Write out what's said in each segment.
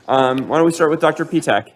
Why don't we start with Dr. Pitak?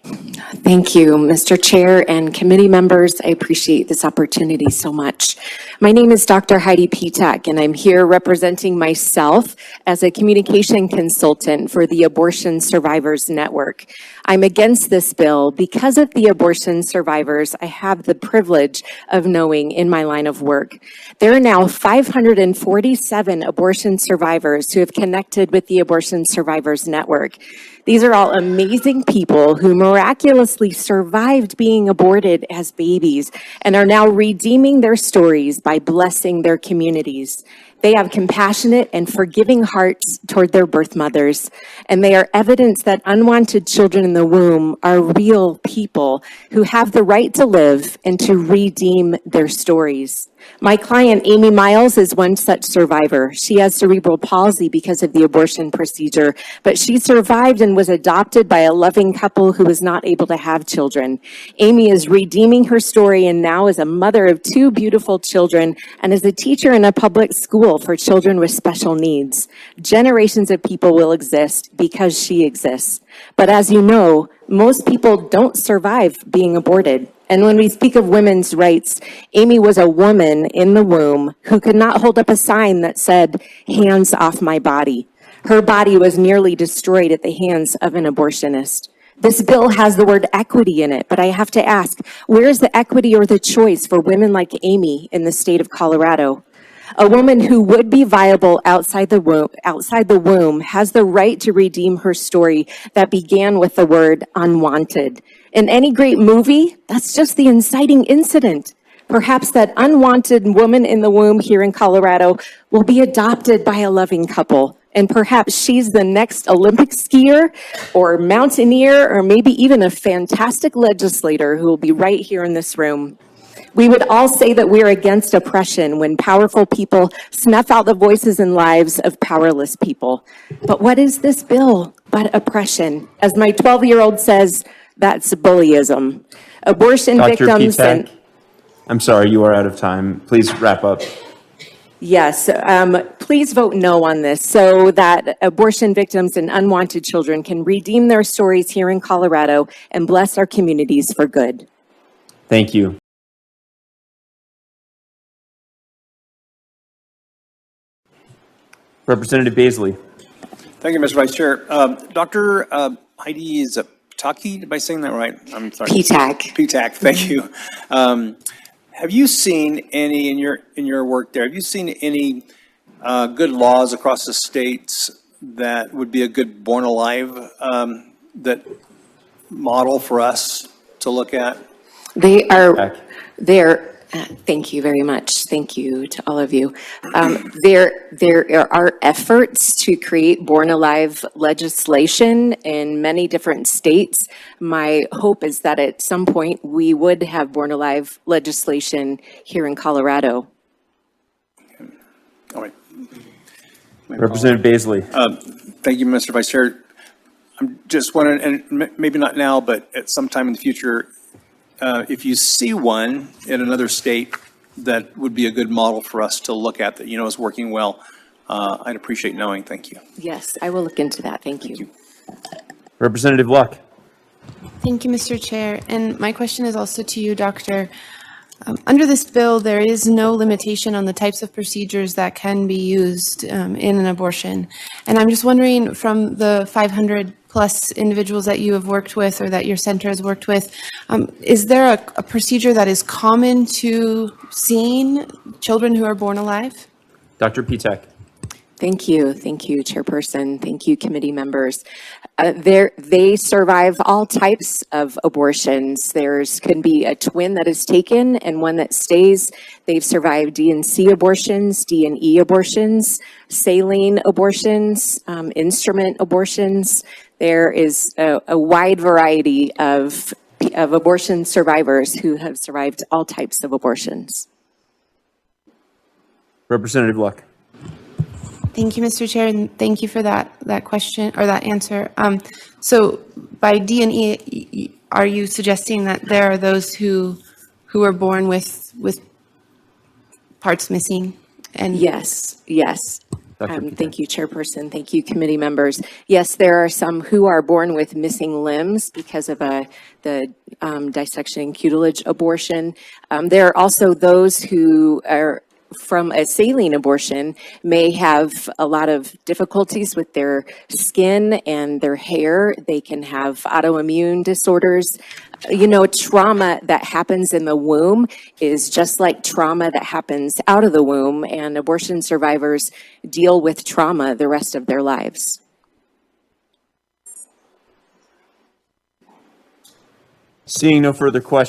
Thank you, Mr. Chair and committee members. I appreciate this opportunity so much. My name is Dr. Heidi Pitak, and I'm here representing myself as a communication consultant for the Abortion Survivors Network. I'm against this bill because of the abortion survivors I have the privilege of knowing in my line of work. There are now 547 abortion survivors who have connected with the Abortion Survivors Network. These are all amazing people who miraculously survived being aborted as babies and are now redeeming their stories by blessing their communities. They have compassionate and forgiving hearts toward their birth mothers, and they are evidence that unwanted children in the womb are real people who have the right to live and to redeem their stories. My client, Amy Miles, is one such survivor. She has cerebral palsy because of the abortion procedure, but she survived and was adopted by a loving couple who was not able to have children. Amy is redeeming her story and now is a mother of 2 beautiful children and is a teacher in a public school for children with special needs. Generations of people will exist because she exists. But as you know, most people don't survive being aborted. And when we speak of women's rights, Amy was a woman in the womb who could not hold up a sign that said, "Hands off my body." Her body was nearly destroyed at the hands of an abortionist. This bill has the word equity in it, but I have to ask, where is the equity or the choice for women like Amy in the state of Colorado? A woman who would be viable outside the womb has the right to redeem her story that began with the word unwanted. In any great movie, that's just the inciting incident. Perhaps that unwanted woman in the womb here in Colorado will be adopted by a loving couple. And perhaps she's the next Olympic skier or mountaineer or maybe even a fantastic legislator who will be right here in this room. We would all say that we're against oppression when powerful people snuff out the voices and lives of powerless people. But what is this bill but oppression? As my 12-year-old says, that's bullyism. Abortion Dr. victims Pitak, I'm sorry, you are out of time. Please wrap up. Yes, please vote no on this so that abortion victims and unwanted children can redeem their stories here in Colorado and bless our communities for good. Thank you. Representative Baisley. Thank you, Mr. Vice Chair. Dr. Heidi, is it Pataki? Am I saying that right? I'm sorry. Pitak. Pitak, thank you. Have you seen any in your work there? Have you seen any good laws across the states that would be a good born alive that model for us to look at? Thank you very much. Thank you to all of you. There are efforts to create born alive legislation in many different states. My hope is that at some point we would have born alive legislation here in Colorado. All right. Representative Baisley. Thank you, Mr. Vice Chair. I'm just wondering, and maybe not now, but at some time in the future, if you see one in another state that would be a good model for us to look at that is working well, I'd appreciate knowing. Thank you. Yes, I will look into that. Thank you. Representative Luck. Thank you, Mr. Chair. And my question is also to you, Doctor. Under this bill, there is no limitation on the types of procedures that can be used in an abortion. And I'm just wondering, from the 500 plus individuals that you have worked with or that your center has worked with, is there a procedure that is common to seeing children who are born alive? Dr. Pitak. Thank you, Chairperson. Thank you, committee members. They survive all types of abortions. Can be a twin that is taken and one that stays. They've survived D&C abortions, D&E abortions, saline abortions, instrument abortions. There is a wide variety of abortion survivors who have survived all types of abortions. Representative Luck. Thank you, Mr. Chair, and thank you for that question or that answer. So by D&E, are you suggesting that there are those who are born with parts missing? And yes. Dr. Peter. Thank you, Chairperson. Thank you, committee members. Yes, there are some who are born with missing limbs because of the dissection and cutilage abortion. There are also those who are from a saline abortion may have a lot of difficulties with their skin and their hair. They can have autoimmune disorders. You know, trauma that happens in the womb is just like trauma that happens out of the womb, and abortion survivors deal with trauma the rest of their lives. Seeing no further questions.